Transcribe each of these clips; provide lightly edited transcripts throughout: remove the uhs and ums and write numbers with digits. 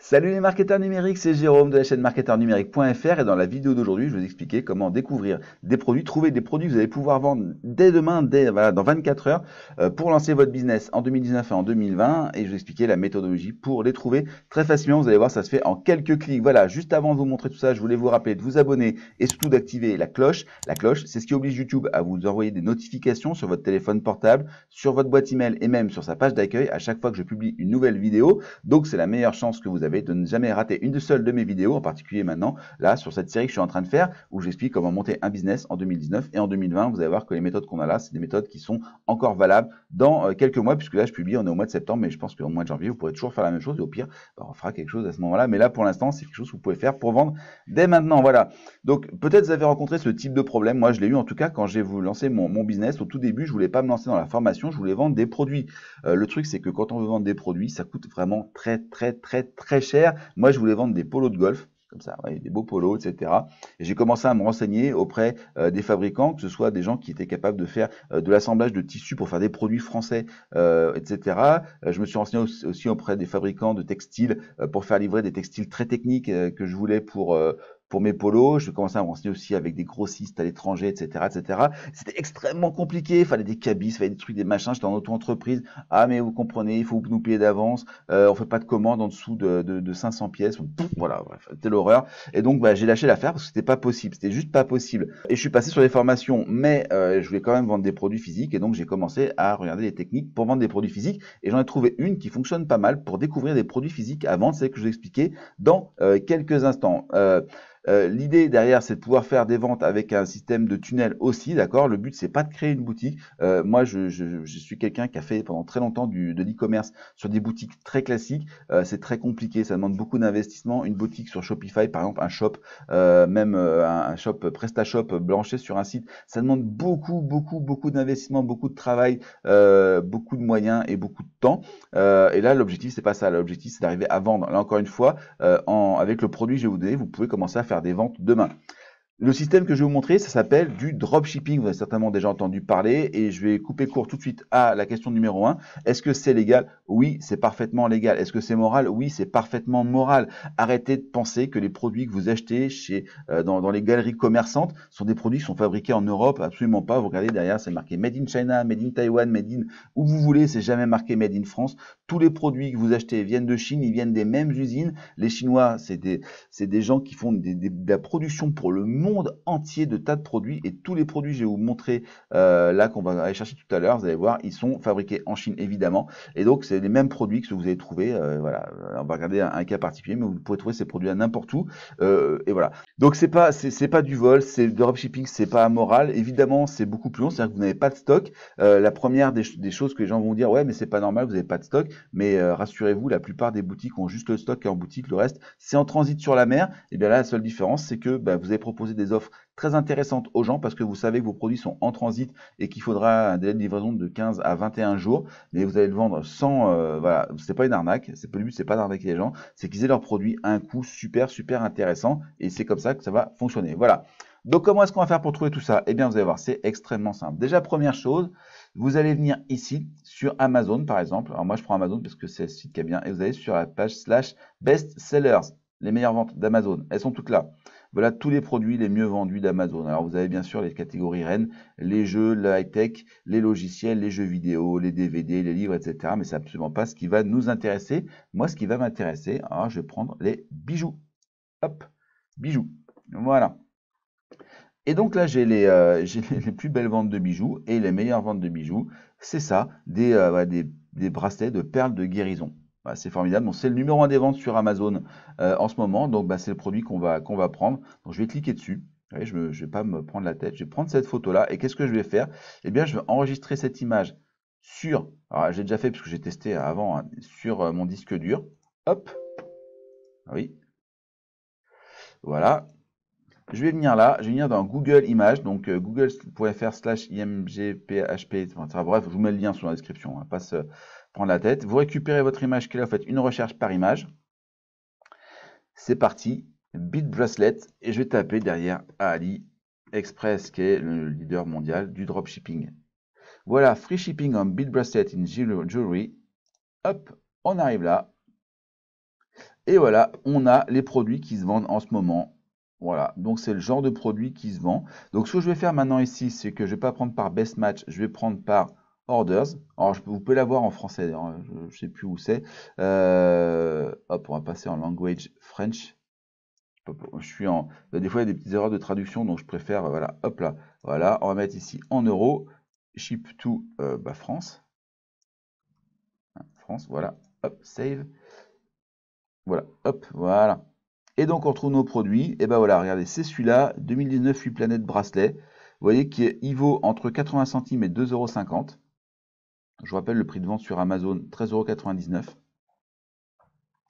Salut les marketeurs numériques, c'est Jérôme de la chaîne marketeurnumérique.fr et dans la vidéo d'aujourd'hui, je vais vous expliquer comment découvrir des produits, trouver des produits que vous allez pouvoir vendre dès demain, voilà, dans 24 heures pour lancer votre business en 2019 et en 2020 et je vais vous expliquer la méthodologie pour les trouver très facilement. Vous allez voir, ça se fait en quelques clics. Voilà, juste avant de vous montrer tout ça, je voulais vous rappeler de vous abonner et surtout d'activer la cloche. La cloche, c'est ce qui oblige YouTube à vous envoyer des notifications sur votre téléphone portable, sur votre boîte email et même sur sa page d'accueil à chaque fois que je publie une nouvelle vidéo. Donc c'est la meilleure chance que vous avez de ne jamais rater une seule de mes vidéos, en particulier maintenant, là, sur cette série que je suis en train de faire, où j'explique comment monter un business en 2019 et en 2020. Vous allez voir que les méthodes qu'on a là, c'est des méthodes qui sont encore valables dans quelques mois, puisque là, je publie, on est au mois de septembre, mais je pense qu'au mois de janvier, vous pourrez toujours faire la même chose, et au pire, on fera quelque chose à ce moment-là. Mais là, pour l'instant, c'est quelque chose que vous pouvez faire pour vendre dès maintenant. Voilà. Donc, peut-être vous avez rencontré ce type de problème. Moi, je l'ai eu en tout cas quand j'ai voulu lancer mon business. Au tout début, je voulais pas me lancer dans la formation, je voulais vendre des produits. Le truc, c'est que quand on veut vendre des produits, ça coûte vraiment très cher. Moi, je voulais vendre des polos de golf, comme ça, ouais, des beaux polos, etc. Et j'ai commencé à me renseigner auprès des fabricants, que ce soit des gens qui étaient capables de faire de l'assemblage de tissus pour faire des produits français, etc. Je me suis renseigné aussi auprès des fabricants de textiles pour faire livrer des textiles très techniques que je voulais pour mes polos. Je commençais à me renseigner aussi avec des grossistes à l'étranger, etc., etc. C'était extrêmement compliqué. Il fallait des cabis, il fallait des trucs, des machins. J'étais en auto-entreprise. Ah, mais vous comprenez, il faut nous payer d'avance. On fait pas de commande en dessous de 500 pièces. Voilà, bref, c'était l'horreur. Et donc, bah, j'ai lâché l'affaire parce que c'était pas possible. C'était juste pas possible. Et je suis passé sur les formations, mais je voulais quand même vendre des produits physiques. Et donc, j'ai commencé à regarder les techniques pour vendre des produits physiques. Et j'en ai trouvé une qui fonctionne pas mal pour découvrir des produits physiques à vendre. C'est ce que je vais expliquer dans quelques instants. L'idée derrière, c'est de pouvoir faire des ventes avec un système de tunnel aussi, d'accord. Le but, c'est pas de créer une boutique. Moi, je suis quelqu'un qui a fait pendant très longtemps de l'e-commerce sur des boutiques très classiques. C'est très compliqué, ça demande beaucoup d'investissement. Une boutique sur Shopify, par exemple, un shop, même un shop PrestaShop branché sur un site, ça demande beaucoup d'investissement, beaucoup de travail, beaucoup de moyens et beaucoup de temps. Et là, l'objectif, c'est pas ça. L'objectif, c'est d'arriver à vendre. Là, encore une fois, avec le produit que je vais vous donner, vous pouvez commencer à faire des ventes demain. Le système que je vais vous montrer, ça s'appelle du dropshipping. Vous avez certainement déjà entendu parler et je vais couper court tout de suite à la question numéro 1. Est-ce que c'est légal? Oui, c'est parfaitement légal. Est-ce que c'est moral? Oui, c'est parfaitement moral. Arrêtez de penser que les produits que vous achetez dans les galeries commerçantes sont des produits qui sont fabriqués en Europe. Absolument pas. Vous regardez derrière, c'est marqué Made in China, Made in Taiwan, Made in où vous voulez. C'est jamais marqué Made in France. Tous les produits que vous achetez viennent de Chine. Ils viennent des mêmes usines. Les Chinois, c'est des gens qui font de la production pour le monde entier de tas de produits et tous les produits que je vais vous montrer là qu'on va aller chercher tout à l'heure, vous allez voir, ils sont fabriqués en Chine évidemment et donc c'est les mêmes produits que vous allez trouver. Voilà, on va regarder un cas particulier, mais vous pourrez trouver ces produits à n'importe où et voilà. Donc c'est pas du vol, c'est le dropshipping, c'est pas amoral. Évidemment, c'est beaucoup plus long, c'est-à-dire que vous n'avez pas de stock. La première des choses que les gens vont dire, ouais, mais c'est pas normal, vous n'avez pas de stock. Mais rassurez-vous, la plupart des boutiques ont juste le stock qui est en boutique, le reste c'est en transit sur la mer. Et bien là, la seule différence, c'est que vous avez proposé des offres très intéressantes aux gens parce que vous savez que vos produits sont en transit et qu'il faudra un délai de livraison de 15 à 21 jours. Mais vous allez le vendre sans, voilà, c'est pas une arnaque. Le but, c'est pas d'arnaquer les gens, c'est qu'ils aient leurs produits à un coût super intéressant. Et c'est comme ça que ça va fonctionner. Voilà. Donc, comment est-ce qu'on va faire pour trouver tout ça? Eh bien, vous allez voir, c'est extrêmement simple. Déjà, première chose, vous allez venir ici sur Amazon, par exemple. Alors, moi, je prends Amazon parce que c'est le site qui est bien. Et vous allez sur la page / best sellers, les meilleures ventes d'Amazon. Elles sont toutes là. Voilà tous les produits les mieux vendus d'Amazon. Alors, vous avez bien sûr les catégories reines, les jeux, le high-tech, les logiciels, les jeux vidéo, les DVD, les livres, etc. Mais c'est absolument pas ce qui va nous intéresser. Moi, ce qui va m'intéresser, alors, je vais prendre les bijoux. Hop, bijoux. Voilà. Et donc là, j'ai les plus belles ventes de bijoux et les meilleures ventes de bijoux. C'est ça, voilà, des bracelets de perles de guérison. Voilà, c'est formidable. Donc, c'est le numéro 1 des ventes sur Amazon en ce moment. Donc, c'est le produit qu'on va prendre. Donc, je vais cliquer dessus. Vous voyez, je ne vais pas me prendre la tête. Je vais prendre cette photo-là. Et qu'est-ce que je vais faire? Eh bien, je vais enregistrer cette image sur. Alors, j'ai déjà fait parce que j'ai testé avant hein, sur mon disque dur. Hop. Oui. Voilà. Je vais venir là, je vais venir dans Google Images, donc google.fr/imgphp, enfin, bref, je vous mets le lien sur la description, on va pas se prendre la tête. Vous récupérez votre image qui est là, vous faites une recherche par image. C'est parti, Beat Bracelet, et je vais taper derrière AliExpress, qui est le leader mondial du dropshipping. Voilà, free shipping on Beat Bracelet in jewelry. Hop, on arrive là. Et voilà, on a les produits qui se vendent en ce moment. Voilà, donc c'est le genre de produit qui se vend. Donc ce que je vais faire maintenant ici, c'est que je ne vais pas prendre par best match, je vais prendre par orders. Alors vous pouvez l'avoir en français, d'ailleurs, je ne sais plus où c'est. Hop, on va passer en language French. Je suis en. Des fois, il y a des petites erreurs de traduction, donc je préfère. Voilà, hop là. Voilà, on va mettre ici en euros. Ship to France. France, voilà. Hop, save. Voilà, hop, voilà. Et donc, on retrouve nos produits. Et ben voilà, regardez, c'est celui-là, 2019 8 planètes bracelet. Vous voyez qu'il vaut entre 80 centimes et 2,50 €. Je vous rappelle le prix de vente sur Amazon, 13,99 €.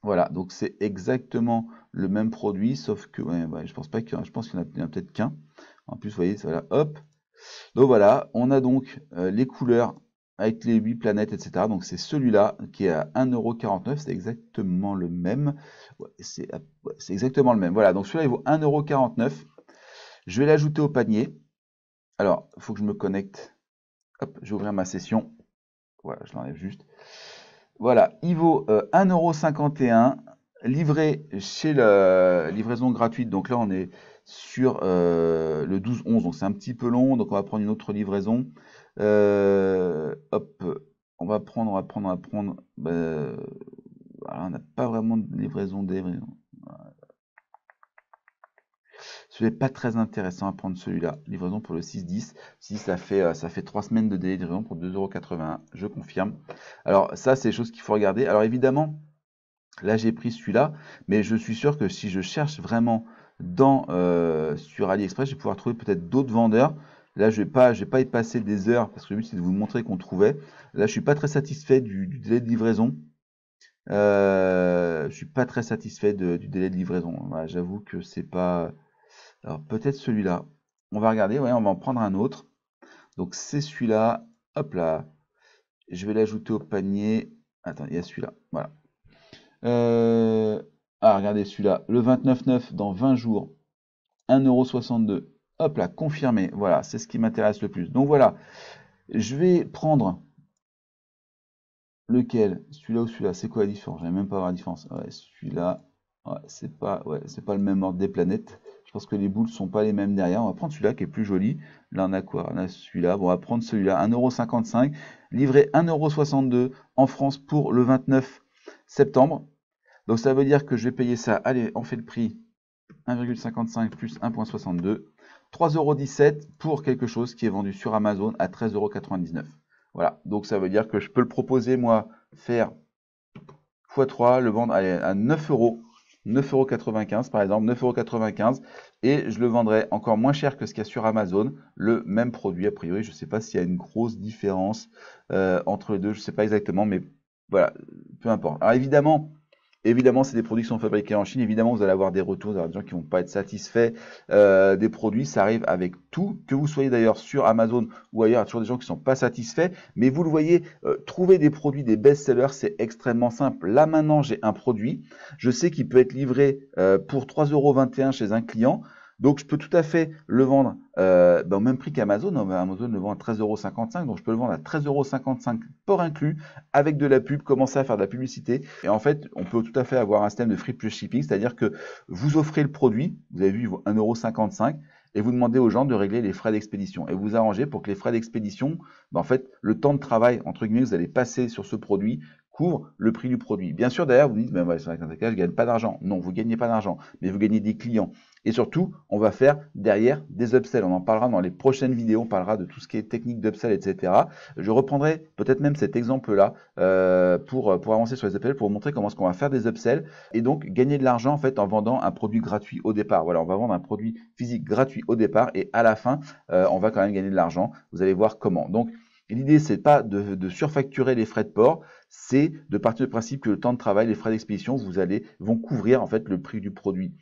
Voilà, donc c'est exactement le même produit, sauf que ouais, je pense pas qu'il y en a, je pense qu'il y en a peut-être qu'un. En plus, vous voyez, voilà, hop. Donc voilà, on a donc les couleurs avec les 8 planètes, etc. Donc c'est celui-là qui est à 1,49 €, c'est exactement le même. Ouais, c'est exactement le même. Voilà, donc celui-là il vaut 1,49 €. Je vais l'ajouter au panier. Alors, il faut que je me connecte. Hop, je vais ouvrir ma session. Voilà, je l'enlève juste. Voilà, il vaut 1,51 €, livré chez la livraison gratuite. Donc là, on est sur le 12-11, donc c'est un petit peu long. Donc on va prendre une autre livraison. Hop, on va prendre. Voilà, on n'a pas vraiment de livraison des. Ce n'est pas très intéressant à prendre celui-là. Livraison pour le 6-10. Si ça fait 3 semaines de délai de livraison pour 2,81 €, je confirme. Alors ça, c'est des choses qu'il faut regarder. Alors évidemment, là j'ai pris celui-là, mais je suis sûr que si je cherche vraiment sur AliExpress, je vais pouvoir trouver peut-être d'autres vendeurs. Là, je vais pas y passer des heures parce que le but c'est de vous montrer qu'on trouvait. Là, je suis pas très satisfait du délai de livraison. Je suis pas très satisfait du délai de livraison. Voilà, j'avoue que c'est pas. Alors peut-être celui-là. On va regarder, ouais, on va en prendre un autre. Donc c'est celui-là. Hop là. Je vais l'ajouter au panier. Attends, il y a celui-là. Voilà. Regardez celui-là. Le 29,9 dans 20 jours. 1,62 €. Hop là, confirmé. Voilà, c'est ce qui m'intéresse le plus. Donc voilà. Je vais prendre lequel? Celui-là ou celui-là? C'est quoi la différence? Je n'ai même pas voir la différence. Ouais, celui-là. Ouais, c'est pas le même ordre des planètes. Je pense que les boules sont pas les mêmes derrière. On va prendre celui-là qui est plus joli. Là, on a quoi? On a celui-là. Bon, on va prendre celui-là. 1,55 €. Livré 1,62 € en France pour le 29 septembre. Donc, ça veut dire que je vais payer ça. Allez, on fait le prix. 1,55 plus 1,62. 3,17 € pour quelque chose qui est vendu sur Amazon à 13,99 €. Voilà. Donc, ça veut dire que je peux le proposer, moi, faire x3, le vendre à 9 €. 9,95 € par exemple, 9,95 € et je le vendrai encore moins cher que ce qu'il y a sur Amazon, le même produit a priori. Je ne sais pas s'il y a une grosse différence entre les deux, je ne sais pas exactement, mais voilà, peu importe. Alors évidemment, c'est des produits qui sont fabriqués en Chine. Évidemment, vous allez avoir des retours, des gens qui vont pas être satisfaits des produits. Ça arrive avec tout, que vous soyez d'ailleurs sur Amazon ou ailleurs, il y a toujours des gens qui sont pas satisfaits. Mais vous le voyez, trouver des produits, des best-sellers, c'est extrêmement simple. Là maintenant, j'ai un produit. Je sais qu'il peut être livré pour 3,21 € chez un client. Donc, je peux tout à fait le vendre au même prix qu'Amazon. Amazon le vend à 13,55 €. Donc, je peux le vendre à 13,55 € port inclus, avec de la pub, commencer à faire de la publicité. Et en fait, on peut tout à fait avoir un système de free plus shipping, c'est-à-dire que vous offrez le produit, vous avez vu, il vaut 1,55 €, et vous demandez aux gens de régler les frais d'expédition. Et vous arrangez pour que les frais d'expédition, en fait, le temps de travail, entre guillemets, vous allez passer sur ce produit, couvre le prix du produit. Bien sûr, derrière, vous dites, ouais, sur un cas, je ne gagne pas d'argent. Non, vous ne gagnez pas d'argent, mais vous gagnez des clients. Et surtout, on va faire derrière des upsells. On en parlera dans les prochaines vidéos. On parlera de tout ce qui est technique d'upsell, etc. Je reprendrai peut-être même cet exemple-là pour avancer sur les upsells, pour vous montrer comment est-ce qu'on va faire des upsells et donc gagner de l'argent en fait en vendant un produit gratuit au départ. Voilà, on va vendre un produit physique gratuit au départ et à la fin, on va quand même gagner de l'argent. Vous allez voir comment. Donc, l'idée, c'est pas de surfacturer les frais de port, c'est de partir du principe que le temps de travail, les frais d'expédition, vont couvrir en fait le prix du produit.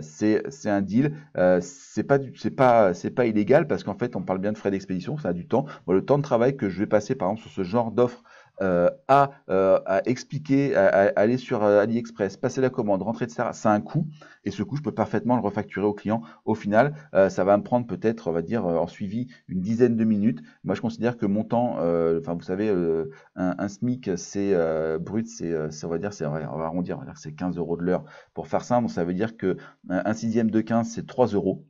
C'est un deal, c'est pas illégal parce qu'en fait, on parle bien de frais d'expédition, ça a du temps. Bon, le temps de travail que je vais passer par exemple sur ce genre d'offre à expliquer, à aller sur AliExpress, passer la commande, rentrer, etc. Ça a un coût et ce coût, je peux parfaitement le refacturer au client. Au final, ça va me prendre peut-être, on va dire, en suivi une dizaine de minutes. Moi, je considère que mon temps, enfin, vous savez, un SMIC, c'est brut, on va dire, on va arrondir, on va dire que c'est 15 € de l'heure pour faire simple. Donc, ça veut dire que un sixième de 15, c'est 3 €.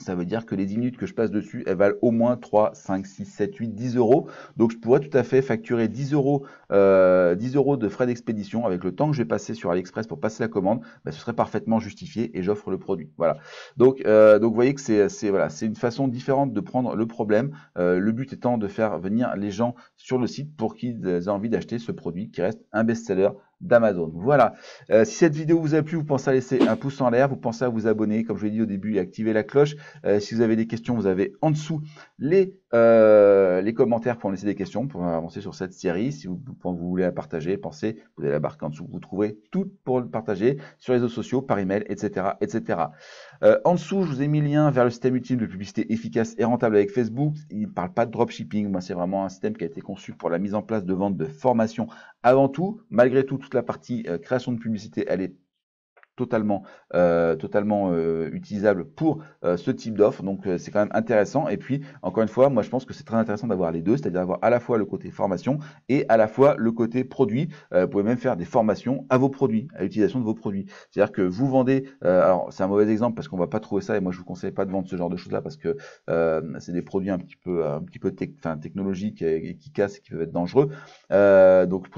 Ça veut dire que les 10 minutes que je passe dessus, elles valent au moins 3, 5, 6, 7, 8, 10 €. Donc je pourrais tout à fait facturer 10 € de frais d'expédition avec le temps que je vais passer sur AliExpress pour passer la commande. Bah, ce serait parfaitement justifié et j'offre le produit. Voilà. Donc vous voyez que voilà, c'est une façon différente de prendre le problème. Le but étant de faire venir les gens sur le site pour qu'ils aient envie d'acheter ce produit qui reste un best-seller d'Amazon. Voilà. Si cette vidéo vous a plu, vous pensez à laisser un pouce en l'air, vous pensez à vous abonner, comme je l'ai dit au début, et activer la cloche. Si vous avez des questions, vous avez en dessous les commentaires pour laisser des questions, pour avancer sur cette série. Si vous voulez la partager, pensez, vous avez la barre en dessous, vous trouverez tout pour le partager sur les réseaux sociaux, par email, etc. etc. En dessous, je vous ai mis le lien vers le système ultime de publicité efficace et rentable avec Facebook. Il ne parle pas de dropshipping. Moi, c'est vraiment un système qui a été conçu pour la mise en place de vente de formation avant tout. Malgré tout, toute la partie création de publicité, elle est totalement utilisable pour ce type d'offre. Donc c'est quand même intéressant. Et puis encore une fois, moi je pense que c'est très intéressant d'avoir les deux, c'est-à-dire d'avoir à la fois le côté formation et à la fois le côté produit. Vous pouvez même faire des formations à vos produits, à l'utilisation de vos produits. C'est-à-dire que vous vendez, alors c'est un mauvais exemple parce qu'on va pas trouver ça et moi je vous conseille pas de vendre ce genre de choses-là parce que c'est des produits un petit peu technologiques et qui cassent et qui peuvent être dangereux. Donc je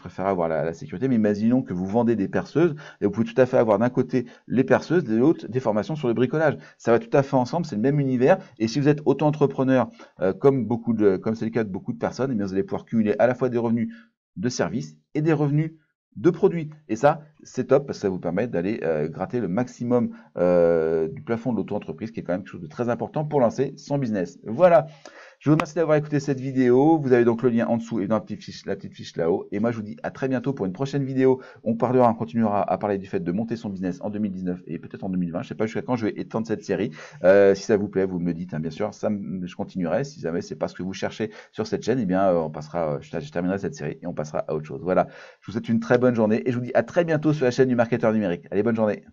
préfère avoir la sécurité. Mais imaginons que vous vendez des perceuses et vous pouvez tout à fait avoir d'un côté les perceuses, de l'autre des formations sur le bricolage. Ça va tout à fait ensemble, c'est le même univers. Et si vous êtes auto-entrepreneur, comme c'est le cas de beaucoup de personnes, eh bien vous allez pouvoir cumuler à la fois des revenus de services et des revenus de produits. Et ça, c'est top parce que ça vous permet d'aller gratter le maximum du plafond de l'auto-entreprise, qui est quand même quelque chose de très important pour lancer son business. Voilà. Je vous remercie d'avoir écouté cette vidéo. Vous avez donc le lien en dessous et dans la petite fiche là-haut. Et moi, je vous dis à très bientôt pour une prochaine vidéo. On continuera à parler du fait de monter son business en 2019 et peut-être en 2020. Je ne sais pas jusqu'à quand je vais étendre cette série. Si ça vous plaît, vous me dites, hein, bien sûr. Je continuerai. Si jamais c'est pas ce que vous cherchez sur cette chaîne, eh bien, je terminerai cette série et on passera à autre chose. Voilà. Je vous souhaite une très bonne journée et je vous dis à très bientôt sur la chaîne du marketeur numérique. Allez, bonne journée.